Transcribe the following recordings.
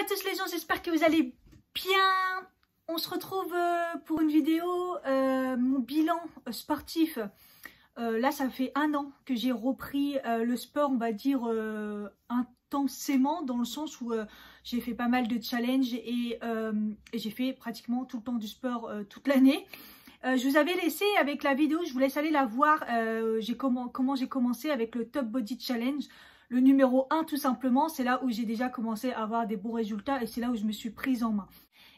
à tous les gens, j'espère que vous allez bien. On se retrouve pour une vidéo, mon bilan sportif. Là, ça fait 1 an que j'ai repris le sport, on va dire, intensément, dans le sens où j'ai fait pas mal de challenges et j'ai fait pratiquement tout le temps du sport toute l'année. Je vous avais laissé avec la vidéo, je vous laisse aller la voir, comment j'ai commencé avec le Top Body Challenge. Le numéro 1 tout simplement, c'est là où j'ai déjà commencé à avoir des bons résultats et c'est là où je me suis prise en main.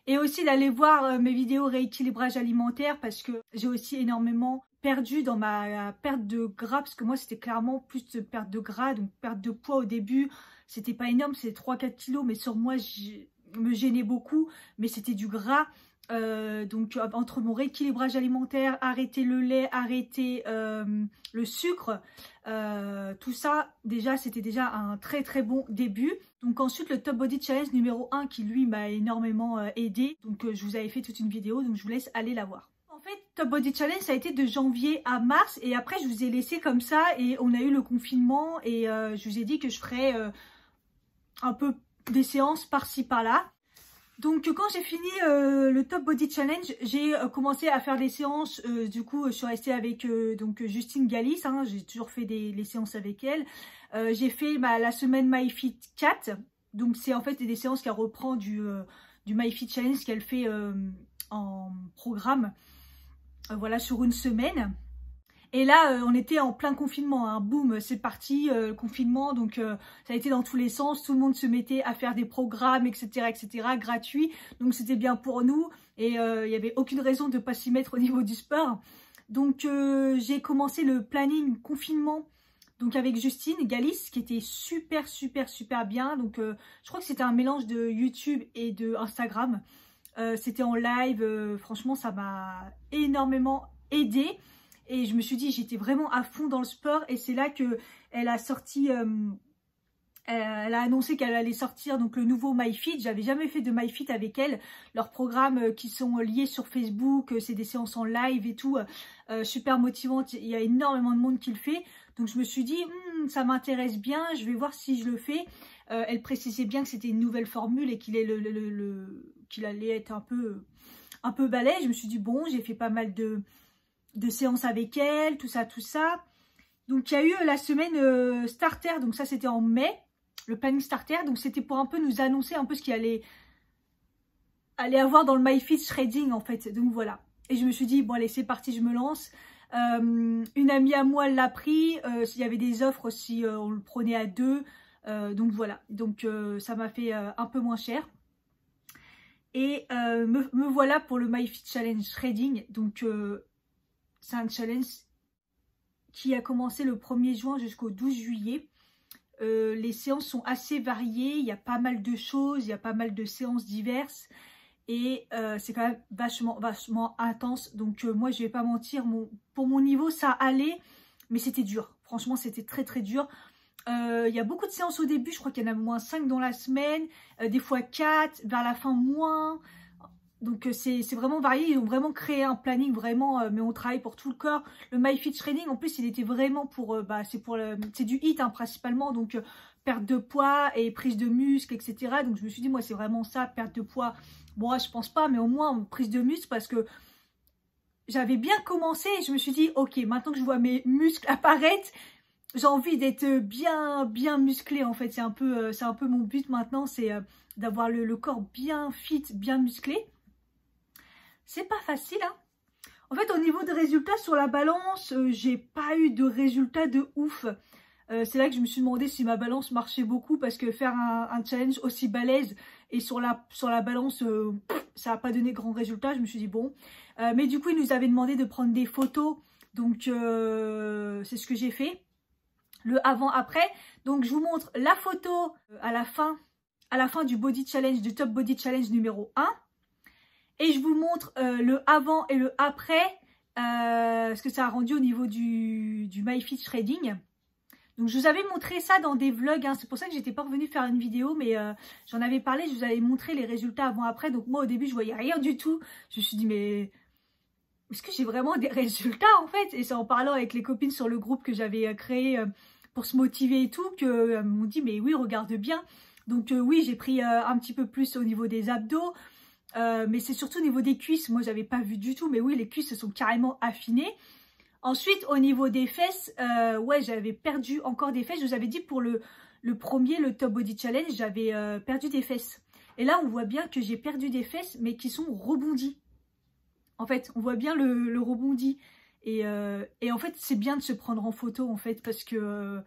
Et aussi d'aller voir mes vidéos rééquilibrage alimentaire parce que j'ai aussi énormément perdu dans ma perte de gras, parce que moi c'était clairement plus de perte de gras, donc perte de poids au début. C'était pas énorme, c'était 3-4 kilos, mais sur moi je me gênais beaucoup, mais c'était du gras. Donc entre mon rééquilibrage alimentaire, arrêter le lait, arrêter le sucre, tout ça déjà c'était déjà un très très bon début. Donc ensuite le Top Body Challenge numéro 1 qui lui m'a énormément aidé, donc je vous avais fait toute une vidéo, donc je vous laisse aller la voir. En fait Top Body Challenge ça a été de janvier à mars et après je vous ai laissé comme ça et on a eu le confinement et je vous ai dit que je ferais un peu des séances par-ci par-là. Donc quand j'ai fini le Top Body Challenge, j'ai commencé à faire des séances. Du coup, je suis restée avec donc Justine Galis. Hein, j'ai toujours fait les séances avec elle. J'ai fait la semaine MyFit 4. Donc c'est en fait des séances qu'elle reprend du MyFit Challenge qu'elle fait en programme. Voilà, sur une semaine. Et là, on était en plein confinement, hein. Boum, c'est parti, le confinement, donc ça a été dans tous les sens, tout le monde se mettait à faire des programmes, etc., gratuits, donc c'était bien pour nous, et il n'y avait aucune raison de ne pas s'y mettre au niveau du sport. Donc j'ai commencé le planning confinement, donc avec Justine Galis, qui était super bien, donc je crois que c'était un mélange de YouTube et de Instagram, c'était en live, franchement ça m'a énormément aidée. Et je me suis dit, j'étais vraiment à fond dans le sport. Et c'est là qu'elle a sorti, elle a annoncé qu'elle allait sortir donc le nouveau MyFit. J'avais jamais fait de MyFit avec elle. Leurs programmes qui sont liés sur Facebook, c'est des séances en live et tout, super motivantes. Il y a énormément de monde qui le fait. Donc je me suis dit, ça m'intéresse bien, je vais voir si je le fais. Elle précisait bien que c'était une nouvelle formule et qu'il allait être un peu balèze. Je me suis dit, bon, j'ai fait pas mal de séances avec elle, tout ça. Donc il y a eu la semaine starter, donc ça c'était en mai, le planning starter, donc c'était pour un peu nous annoncer un peu ce qu'il allait avoir dans le MyFit Shredding en fait, donc voilà. Et je me suis dit, bon allez c'est parti, je me lance. Une amie à moi l'a pris, s'il y avait des offres si on le prenait à 2, donc voilà, donc ça m'a fait un peu moins cher. Et me voilà pour le MyFit Challenge Shredding, donc c'est un challenge qui a commencé le 1er juin jusqu'au 12 juillet. Les séances sont assez variées, il y a pas mal de choses, il y a pas mal de séances diverses. Et c'est quand même vachement intense. Donc moi je vais pas mentir, pour mon niveau ça allait, mais c'était dur. Franchement c'était très dur. Il y a beaucoup de séances au début, je crois qu'il y en a moins 5 dans la semaine, des fois 4, vers la fin moins. Donc c'est vraiment varié, ils ont vraiment créé un planning vraiment, mais on travaille pour tout le corps. Le MyFit Training en plus il était vraiment pour, c'est du HIIT hein, principalement, donc perte de poids et prise de muscle, etc. Donc je me suis dit moi c'est vraiment ça, perte de poids, bon je pense pas, mais au moins prise de muscle, parce que j'avais bien commencé et je me suis dit ok, maintenant que je vois mes muscles apparaître, j'ai envie d'être bien musclé en fait, c'est un peu mon but maintenant, c'est d'avoir le corps bien fit, bien musclé. C'est pas facile, hein. En fait, au niveau des résultats sur la balance, j'ai pas eu de résultats de ouf. C'est là que je me suis demandé si ma balance marchait beaucoup, parce que faire un challenge aussi balèze et sur la balance, ça n'a pas donné grand résultat. Je me suis dit bon. Mais du coup, ils nous avaient demandé de prendre des photos. Donc, c'est ce que j'ai fait. Le avant-après. Donc, je vous montre la photo à la fin du Body Challenge, du Top Body Challenge numéro 1. Et je vous montre le avant et le après, ce que ça a rendu au niveau du MyFit Shredding. Donc je vous avais montré ça dans des vlogs, hein. C'est pour ça que j'étais pas revenue faire une vidéo, mais j'en avais parlé, je vous avais montré les résultats avant-après. Donc moi au début je voyais rien du tout. Je me suis dit mais est-ce que j'ai vraiment des résultats en fait? Et c'est en parlant avec les copines sur le groupe que j'avais créé pour se motiver et tout, qu'elles m'ont dit mais oui regarde bien. Donc oui, j'ai pris un petit peu plus au niveau des abdos. Mais c'est surtout au niveau des cuisses. Moi, j'avais pas vu du tout. Mais oui, les cuisses se sont carrément affinées. Ensuite, au niveau des fesses, ouais, j'avais perdu encore des fesses. Je vous avais dit pour le premier, le Top Body Challenge, j'avais perdu des fesses. Et là, on voit bien que j'ai perdu des fesses, mais qui sont rebondies. En fait, on voit bien le rebondi. Et en fait, c'est bien de se prendre en photo, en fait, parce que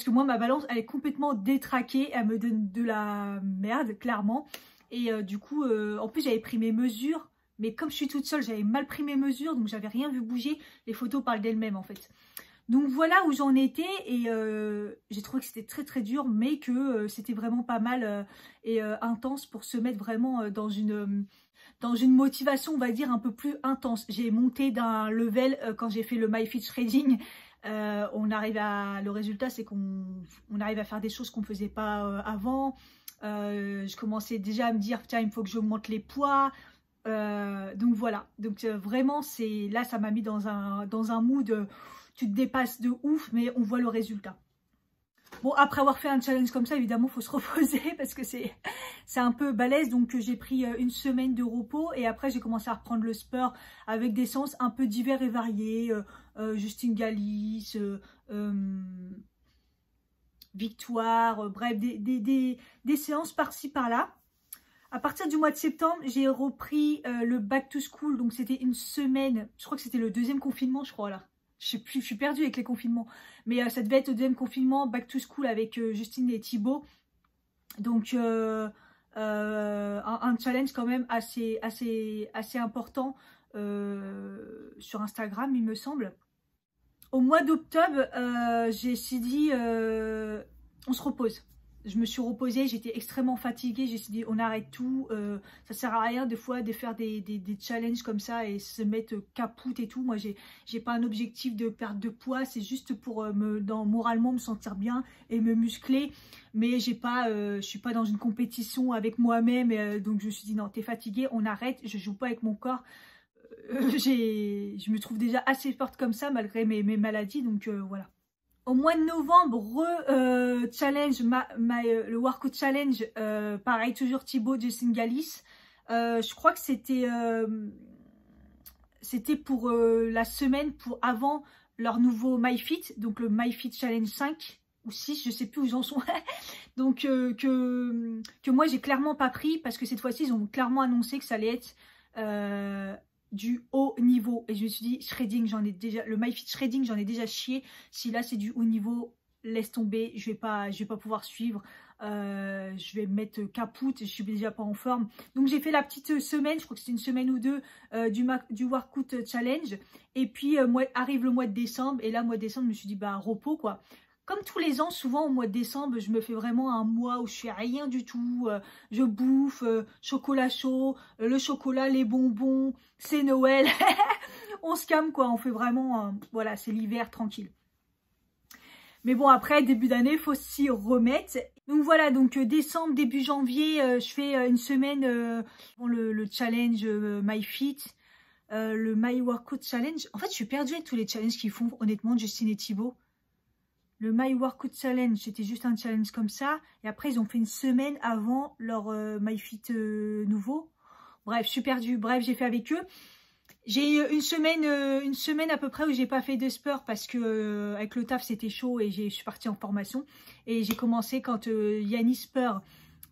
moi, ma balance, elle est complètement détraquée. Elle me donne de la merde, clairement. Et du coup, en plus, j'avais pris mes mesures. Mais comme je suis toute seule, j'avais mal pris mes mesures. Donc, j'avais rien vu bouger. Les photos parlent d'elles-mêmes, en fait. Donc, voilà où j'en étais. Et j'ai trouvé que c'était très, très dur. Mais que c'était vraiment pas mal et intense pour se mettre vraiment dans une motivation, on va dire, un peu plus intense. J'ai monté d'un level quand j'ai fait le MyFit Shredding. Le résultat, c'est qu'on arrive à faire des choses qu'on ne faisait pas avant. Je commençais déjà à me dire, tiens, il faut que j'augmente les poids. Donc voilà. Donc vraiment, là, ça m'a mis dans un mood, tu te dépasses de ouf, mais on voit le résultat. Bon, après avoir fait un challenge comme ça, évidemment, il faut se reposer parce que c'est un peu balèze. Donc, j'ai pris une semaine de repos et après, j'ai commencé à reprendre le sport avec des séances un peu divers et variés. Justine Galis, Victoire, bref, des séances par-ci, par-là. À partir du mois de septembre, j'ai repris le Back to School. Donc, c'était une semaine. Je crois que c'était le deuxième confinement, je crois, là. Je sais plus, je suis perdue avec les confinements. Mais ça devait être le deuxième confinement, Back to School avec Justine et Thibaut. Donc, un challenge quand même assez important sur Instagram, il me semble. Au mois d'octobre, j'ai dit, on se repose. Je me suis reposée, j'étais extrêmement fatiguée, j'ai dit on arrête tout, ça sert à rien des fois de faire des challenges comme ça et se mettre capoute et tout. Moi j'ai pas un objectif de perte de poids, c'est juste pour moralement me sentir bien et me muscler, mais je suis pas dans une compétition avec moi-même, donc je me suis dit non, t'es fatiguée, on arrête, je joue pas avec mon corps. Je me trouve déjà assez forte comme ça malgré mes maladies, donc voilà. Au mois de novembre, challenge, le workout challenge, pareil, toujours Thibaut, Justine Galis. Je crois que c'était pour la semaine avant leur nouveau MyFit, donc le MyFit Challenge 5 ou 6, je sais plus où ils en sont. Donc que moi j'ai clairement pas pris parce que cette fois-ci ils ont clairement annoncé que ça allait être du haut niveau. Et je me suis dit, shredding, le MyFit Shredding, j'en ai déjà chié. Si là c'est du haut niveau, laisse tomber, je vais pas pouvoir suivre. Je vais me mettre capoute, je suis déjà pas en forme. Donc j'ai fait la petite semaine, je crois que c'était une semaine ou deux du workout challenge. Et puis arrive le mois de décembre, et là mois de décembre, je me suis dit bah repos quoi. Comme tous les ans, souvent au mois de décembre, je me fais vraiment un mois où je fais rien du tout. Je bouffe, chocolat chaud, le chocolat, les bonbons, c'est Noël. On se calme quoi, on fait vraiment, voilà, c'est l'hiver tranquille. Mais bon, après, début d'année, il faut s'y remettre. Donc voilà, donc décembre, début janvier, je fais une semaine le challenge MyFit, le My Workout Challenge. En fait, je suis perdue avec tous les challenges qu'ils font, honnêtement, Justine et Thibaut. Le My Workout Challenge, c'était juste un challenge comme ça. Et après, ils ont fait une semaine avant leur MyFit nouveau. Bref, je suis perdue. Bref, j'ai fait avec eux. J'ai une semaine à peu près où j'ai pas fait de sport parce que avec le taf, c'était chaud et je suis partie en formation. Et j'ai commencé quand Yanis Spur,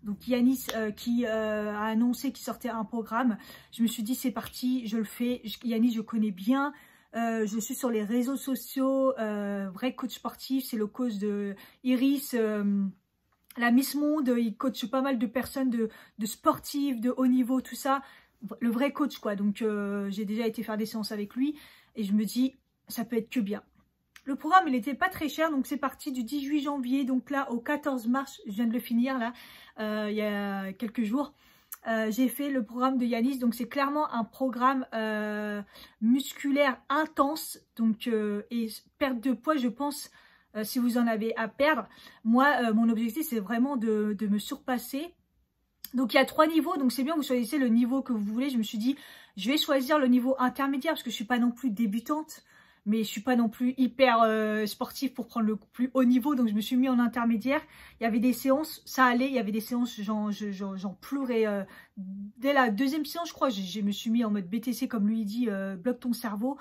donc Yanis qui a annoncé qu'il sortait un programme. Je me suis dit, c'est parti, je le fais. Yanis, je connais bien. Je suis sur les réseaux sociaux, vrai coach sportif, c'est le coach de Iris, la Miss Monde, il coach pas mal de personnes, de sportifs, de haut niveau, tout ça, le vrai coach quoi, donc j'ai déjà été faire des séances avec lui et je me dis, ça peut être que bien. Le programme, il n'était pas très cher, donc c'est parti du 18 janvier, donc là au 14 mars, je viens de le finir là, il y a quelques jours. J'ai fait le programme de Yanis, donc c'est clairement un programme musculaire intense, donc et perte de poids, je pense, si vous en avez à perdre. Moi, mon objectif, c'est vraiment de me surpasser. Donc il y a 3 niveaux, donc c'est bien que vous choisissez le niveau que vous voulez. Je me suis dit, je vais choisir le niveau intermédiaire parce que je suis pas non plus débutante, mais je suis pas non plus hyper sportive pour prendre le plus haut niveau, donc je me suis mis en intermédiaire. Il y avait des séances, ça allait, il y avait des séances, j'en pleurais. Dès la deuxième séance, je crois, je me suis mis en mode BTC, comme lui dit, bloque ton cerveau.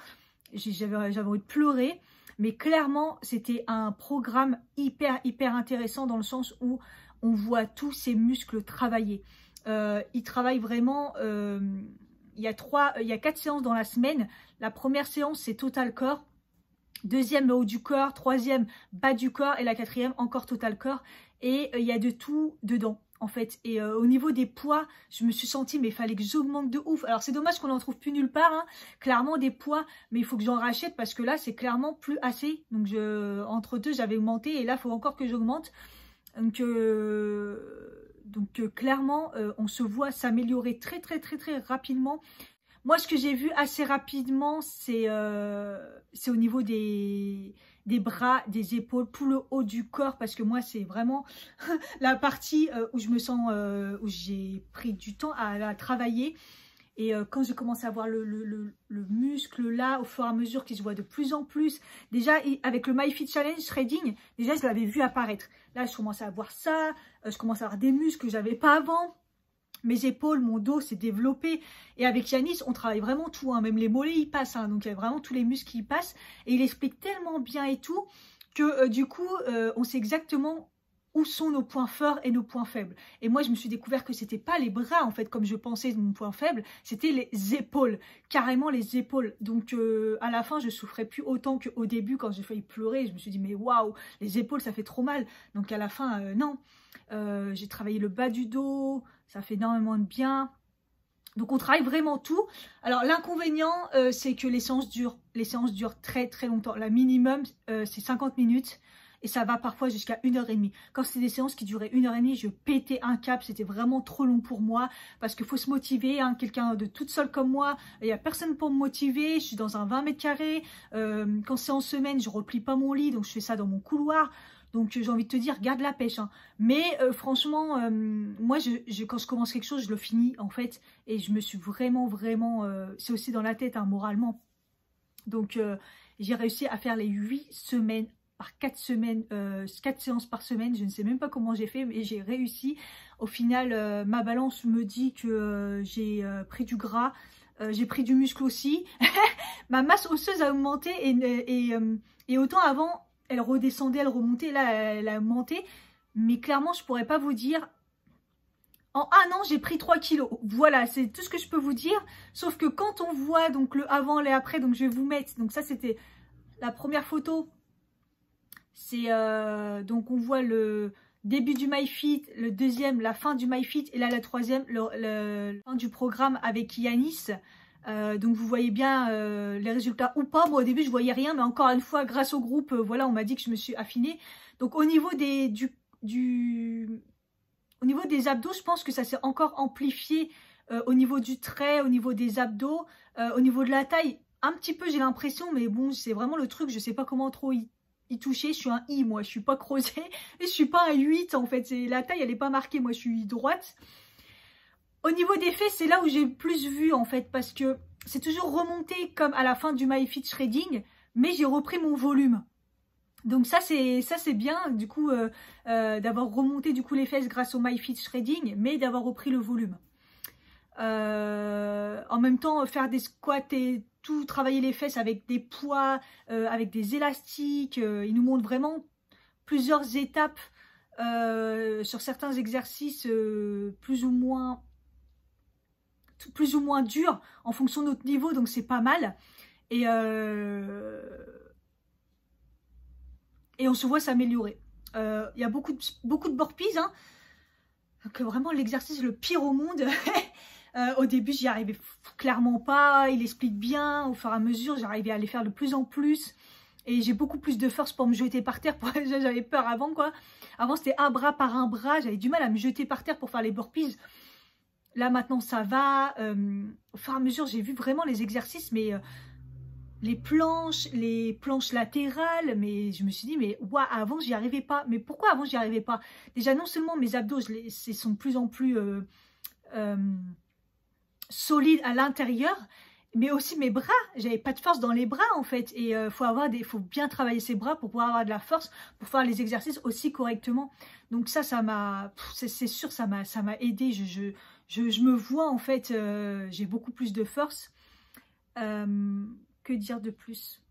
J'avais envie de pleurer, mais clairement, c'était un programme hyper intéressant dans le sens où on voit tous ces muscles travailler. Ils travaillent vraiment... il y a 4 séances dans la semaine. La première séance, c'est total corps. Deuxième, haut du corps. Troisième, bas du corps. Et la quatrième, encore total corps. Et il y a de tout dedans, en fait. Et au niveau des poids, je me suis sentie, mais il fallait que j'augmente de ouf. Alors, c'est dommage qu'on n'en trouve plus nulle part, hein. Clairement, des poids, mais il faut que j'en rachète parce que là, c'est clairement plus assez. Donc, entre deux, j'avais augmenté et là, il faut encore que j'augmente. Donc clairement, on se voit s'améliorer très rapidement. Moi, ce que j'ai vu assez rapidement, c'est au niveau des bras, des épaules, tout le haut du corps, parce que moi, c'est vraiment la partie où je me sens, où j'ai pris du temps à travailler. Et quand j'ai commencé à voir le muscle là, au fur et à mesure qu'il se voit de plus en plus, déjà avec le MyFit Challenge Shredding, déjà je l'avais vu apparaître. Là, je commençais à voir ça, je commençais à avoir des muscles que j'avais pas avant. Mes épaules, mon dos s'est développé. Et avec Yanis, on travaille vraiment tout, hein. Même les mollets, ils passent. Hein. Donc, il y a vraiment tous les muscles qui passent. Et il explique tellement bien et tout que du coup, on sait exactement où sont nos points forts et nos points faibles. Et moi, je me suis découvert que c'était pas les bras, en fait, comme je pensais de mon point faible, c'était les épaules, carrément les épaules. Donc, à la fin, je souffrais plus autant qu'au début, quand j'ai failli pleurer. Je me suis dit, mais waouh, les épaules, ça fait trop mal. Donc, à la fin, non. J'ai travaillé le bas du dos, ça fait énormément de bien. Donc, on travaille vraiment tout. Alors, l'inconvénient, c'est que les séances durent très longtemps. La minimum, c'est 50 minutes. Et ça va parfois jusqu'à 1h30. Quand c'était des séances qui duraient 1h30, je pétais un câble. C'était vraiment trop long pour moi. Parce qu'il faut se motiver. Hein, quelqu'un de toute seule comme moi, il n'y a personne pour me motiver. Je suis dans un 20 mètres carrés. Quand c'est en semaine, je ne replie pas mon lit. Donc, je fais ça dans mon couloir. Donc, j'ai envie de te dire, garde la pêche. Hein. Mais franchement, moi, quand je commence quelque chose, je le finis, en fait. Et je me suis vraiment... c'est aussi dans la tête, hein, moralement. Donc, j'ai réussi à faire les 8 semaines par 4 semaines, 4 séances par semaine. Je ne sais même pas comment j'ai fait, mais j'ai réussi. Au final, ma balance me dit que j'ai pris du gras. J'ai pris du muscle aussi. Ma masse osseuse a augmenté et autant avant, elle redescendait, elle remontait. Là, elle a augmenté. Mais clairement, je ne pourrais pas vous dire. En un an, j'ai pris 3 kilos. Voilà, c'est tout ce que je peux vous dire. Sauf que quand on voit donc le avant, et après, donc je vais vous mettre. Donc ça, c'était la première photo. C'est donc on voit le début du MyFit, le deuxième, la fin du MyFit, et là la troisième, le fin du programme avec Yanis. Donc vous voyez bien les résultats ou pas. Moi au début je voyais rien, mais encore une fois grâce au groupe, voilà, on m'a dit que je me suis affinée. Donc au niveau au niveau des abdos, je pense que ça s'est encore amplifié au niveau du trait, au niveau des abdos, au niveau de la taille, un petit peu j'ai l'impression, mais bon c'est vraiment le truc, je sais pas comment trop y toucher. Je suis un I, moi, je suis pas creusée et je suis pas un 8 en fait, la taille elle est pas marquée, moi je suis droite. Au niveau des fesses, c'est là où j'ai plus vu en fait, parce que c'est toujours remonté comme à la fin du MyFit Shredding, mais j'ai repris mon volume. Donc ça c'est bien du coup d'avoir remonté du coup les fesses grâce au MyFit Shredding, mais d'avoir repris le volume. En même temps, faire des squats et tout, travailler les fesses avec des poids, avec des élastiques. Il nous montre vraiment plusieurs étapes sur certains exercices plus ou moins durs en fonction de notre niveau, donc c'est pas mal. Et on se voit s'améliorer. Il y a beaucoup de burpees, hein. Donc vraiment l'exercice le pire au monde. Au début, j'y arrivais clairement pas. Il explique bien. Au fur et à mesure, j'arrivais à les faire de plus en plus. Et j'ai beaucoup plus de force pour me jeter par terre. J'avais peur avant, quoi. Avant, c'était un bras par un bras. J'avais du mal à me jeter par terre pour faire les burpees. Là, maintenant, ça va. Au fur et à mesure, j'ai vu vraiment les exercices. Mais les planches latérales. Mais je me suis dit, mais ouais, avant, j'y arrivais pas. Mais pourquoi avant, j'y arrivais pas? Déjà, non seulement mes abdos sont de plus en plus... solide à l'intérieur, mais aussi mes bras, j'avais pas de force dans les bras en fait, et faut bien travailler ses bras pour pouvoir avoir de la force, pour faire les exercices aussi correctement. Donc ça m'a, c'est sûr, ça m'a aidé. Je me vois en fait, j'ai beaucoup plus de force. Que dire de plus?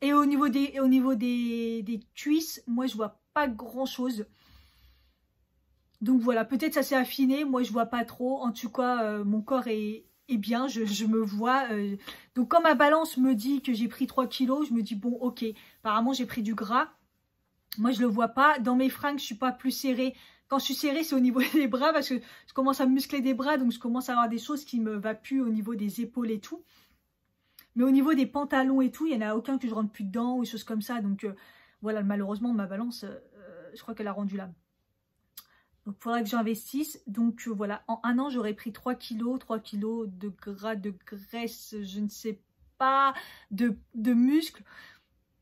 Et au niveau des cuisses, moi je vois pas grand chose. Donc voilà, peut-être ça s'est affiné, moi je vois pas trop. En tout cas, mon corps est bien, je me vois. Donc quand ma balance me dit que j'ai pris 3 kilos, je me dis bon ok, apparemment j'ai pris du gras. Moi je le vois pas. Dans mes fringues, je suis pas plus serrée. Quand je suis serrée, c'est au niveau des bras parce que je commence à me muscler des bras, donc je commence à avoir des choses qui me va plus au niveau des épaules et tout. Mais au niveau des pantalons et tout, il n'y en a aucun que je rentre plus dedans ou des choses comme ça. Donc voilà, malheureusement, ma balance, je crois qu'elle a rendu l'âme. Donc il faudra que j'investisse. Donc voilà, en un an, j'aurais pris 3 kilos de gras, de graisse, je ne sais pas, de muscles.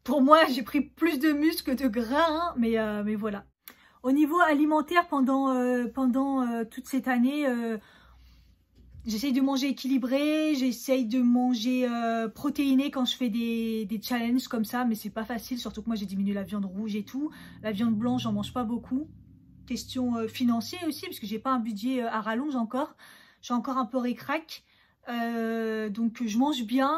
Pour moi, j'ai pris plus de muscles que de gras, hein, mais voilà. Au niveau alimentaire, pendant toute cette année, j'essaye de manger équilibré, j'essaye de manger protéiné quand je fais des challenges comme ça, mais c'est pas facile, surtout que moi j'ai diminué la viande rouge et tout. La viande blanche, j'en mange pas beaucoup. Question financière aussi, parce que j'ai pas un budget à rallonge encore. Je suis encore un peu ric-rac. Donc je mange bien,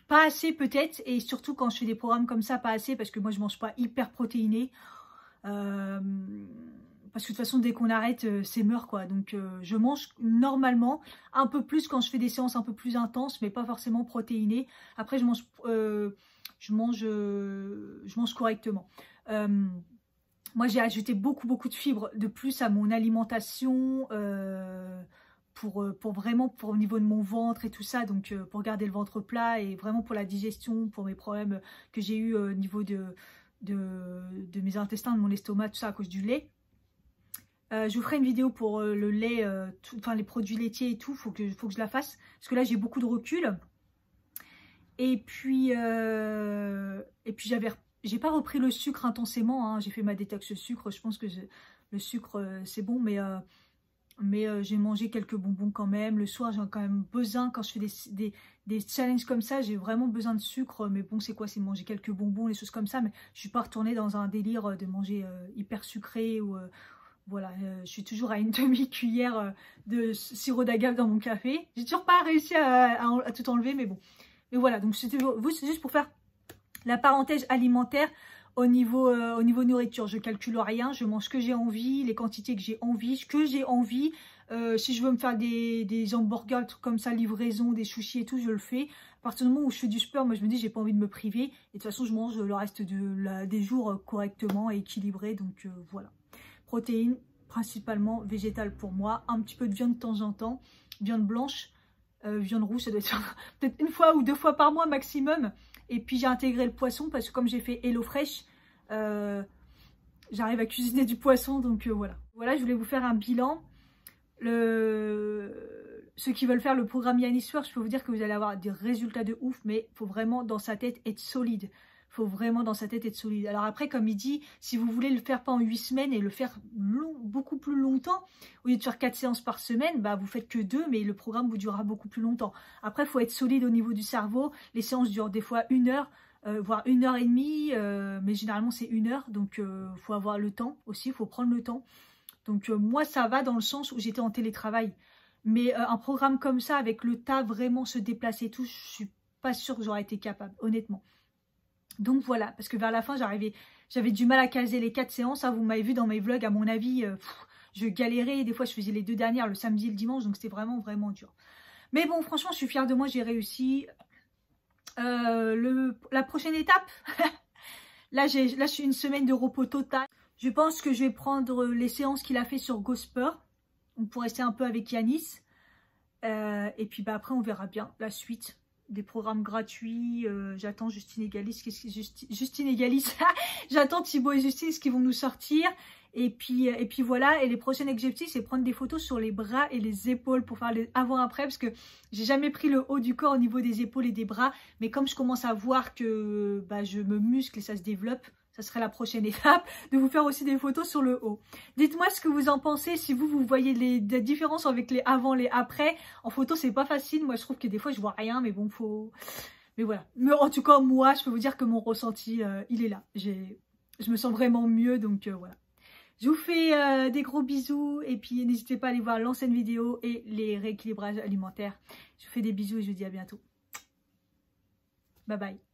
pas assez peut-être, et surtout quand je fais des programmes comme ça, pas assez, parce que moi je mange pas hyper protéiné. Parce que de toute façon dès qu'on arrête c'est mort quoi, donc je mange normalement un peu plus quand je fais des séances un peu plus intenses, mais pas forcément protéinées. Après je mange correctement. Moi j'ai ajouté beaucoup de fibres de plus à mon alimentation pour vraiment au niveau de mon ventre et tout ça, donc pour garder le ventre plat et vraiment pour la digestion, pour mes problèmes que j'ai eu au niveau de mes intestins, de mon estomac, tout ça à cause du lait. Je vous ferai une vidéo pour le lait, enfin les produits laitiers et tout, faut que je la fasse, parce que là j'ai beaucoup de recul. Et puis j'ai pas repris le sucre intensément, hein. J'ai fait ma détox sucre, je pense que le sucre c'est bon, mais j'ai mangé quelques bonbons quand même. Le soir, j'ai quand même besoin, quand je fais des challenges comme ça, j'ai vraiment besoin de sucre. Mais bon, c'est quoi? C'est manger quelques bonbons, des choses comme ça. Mais je suis pas retournée dans un délire de manger hyper sucré. Ou voilà, je suis toujours à une demi-cuillère de sirop d'agave dans mon café. J'ai toujours pas réussi à tout enlever, mais bon. Mais voilà, donc c'est juste pour faire la parenthèse alimentaire. Au niveau nourriture, je calcule rien, je mange ce que j'ai envie, les quantités que j'ai envie, ce que j'ai envie. Si je veux me faire des hamburgers, trucs comme ça, livraison, des sushis et tout, je le fais. À partir du moment où je fais du sport, moi je me dis j'ai pas envie de me priver. Et de toute façon, je mange le reste des jours correctement et équilibré. Donc voilà. Protéines, principalement végétales pour moi. Un petit peu de viande de temps en temps. Viande blanche, viande rouge, ça doit être peut-être 1 fois ou 2 fois par mois maximum. Et puis j'ai intégré le poisson parce que comme j'ai fait HelloFresh, j'arrive à cuisiner du poisson, donc voilà. Voilà, je voulais vous faire un bilan. Ceux qui veulent faire le programme Yaniswear, je peux vous dire que vous allez avoir des résultats de ouf, mais il faut vraiment dans sa tête être solide. Faut vraiment dans sa tête être solide. Alors après, comme il dit, si vous voulez le faire pas en 8 semaines et le faire beaucoup plus longtemps, au lieu de faire 4 séances par semaine, bah vous faites que 2, mais le programme vous durera beaucoup plus longtemps. Après, il faut être solide au niveau du cerveau. Les séances durent des fois 1 heure, voire 1 heure et demie, mais généralement c'est 1 heure, donc faut avoir le temps aussi, il faut prendre le temps. Donc moi ça va dans le sens où j'étais en télétravail, mais un programme comme ça avec le tas, vraiment se déplacer et tout, je suis pas sûre que j'aurais été capable, honnêtement. Donc voilà, parce que vers la fin, j'avais du mal à caser les 4 séances. Hein, vous m'avez vu dans mes vlogs, à mon avis, je galérais. Des fois, je faisais les 2 dernières, le samedi et le dimanche. Donc c'était vraiment dur. Mais bon, franchement, je suis fière de moi, j'ai réussi. La prochaine étape, là, je suis une semaine de repos total. Je pense que je vais prendre les séances qu'il a fait sur Gosper. Pour rester un peu avec Yanis. Et puis bah, après, on verra bien la suite. Des programmes gratuits, j'attends Justine et Galis, Justine et Galis, j'attends Thibaut et Justine, ce qu'ils vont nous sortir, et puis voilà, et les prochains objectifs, c'est prendre des photos sur les bras et les épaules pour faire les avant-après, parce que j'ai jamais pris le haut du corps au niveau des épaules et des bras, mais comme je commence à voir que bah, je me muscle et ça se ça serait la prochaine étape, de vous faire aussi des photos sur le haut. Dites-moi ce que vous en pensez, si vous voyez les différences avec les avant, les après. En photo, c'est pas facile. Moi, je trouve que des fois, je vois rien, mais bon, faut... Mais voilà. Mais en tout cas, moi, je peux vous dire que mon ressenti, il est là. Je me sens vraiment mieux, donc voilà. Je vous fais des gros bisous et puis n'hésitez pas à aller voir l'ancienne vidéo et les rééquilibrages alimentaires. Je vous fais des bisous et je vous dis à bientôt. Bye bye.